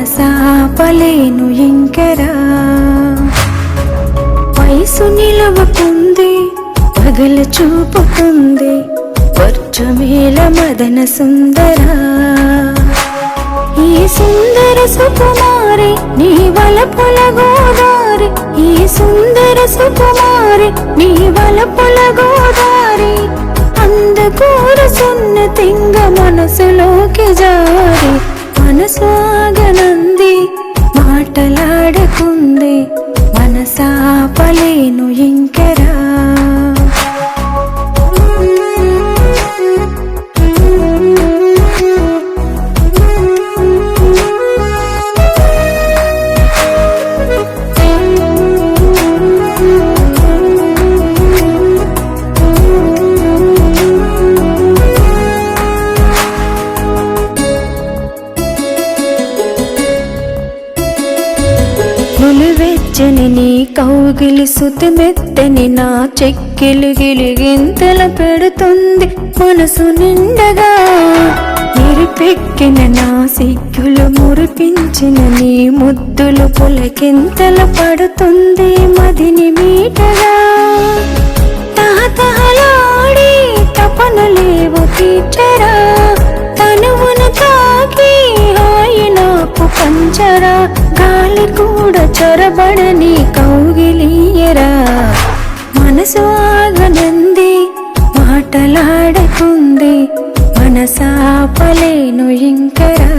మనసాపలేను ఇంకరా. వయసు నిలవకుంది, పగల చూపుతుంది, వర్జమేల మదన సుందరా. ఈ సుందర సుకుమారి నీ వలపుల గోదారి, ఈ సుందర సుకుమారి నీ వలపుల గోదారి. అందకూర సున్నతింగ మనసులోకి జారి, మనసు ఆగనంది మాటలాడకుంది, మనసాపలేను ఇంకరా. నులివెచ్చని నీ కౌగిలి సుతిమెత్తని నా చెక్కిలి గిలిగింతల పెడుతుంది మనసు నిండగా. నిరిపెక్కిన నా సిగ్గులు మురిపించిన నీ ముద్దులు పులకింతల పడుతుంది మదిని మీటగా. తహతహలాడి తపనలేవు తీర్చరా, తనువును తాకి హాయి నాకు పంచరా. గాలి కూడా చొరబడని కౌగిలియరా, మనసు ఆగనంది మాటలాడకుంది, మనసాపలేను ఇంకరా.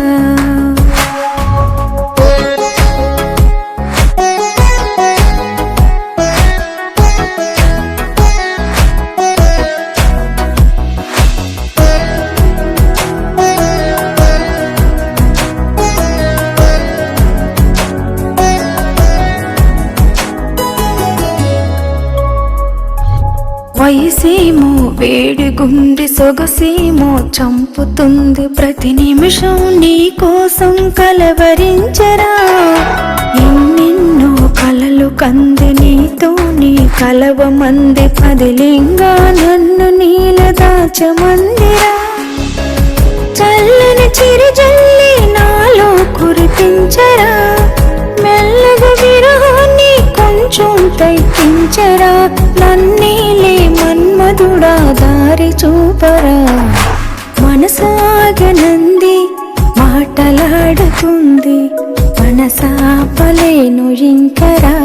వయసేమో వేడిగుంది, సొగసేమో చంపుతుంది, ప్రతి నిమిషం నీ కోసం కలవరించరా. ఎన్నెన్నో కలలు కంది నీతో నీ కలవమంది, పదిలింగా నన్ను నీల దాచమందిరా. చల్లని చిరుజల్లి నాలో కురిపించరా, మెల్లగా విరహాన్ని కొంచెం తగ్గించరా. నన్నేలే మన్మధుడా దారి చూపరా, మనసాగనంది మాటలాడుతుంది, మనసాపలేను ఇంకరా.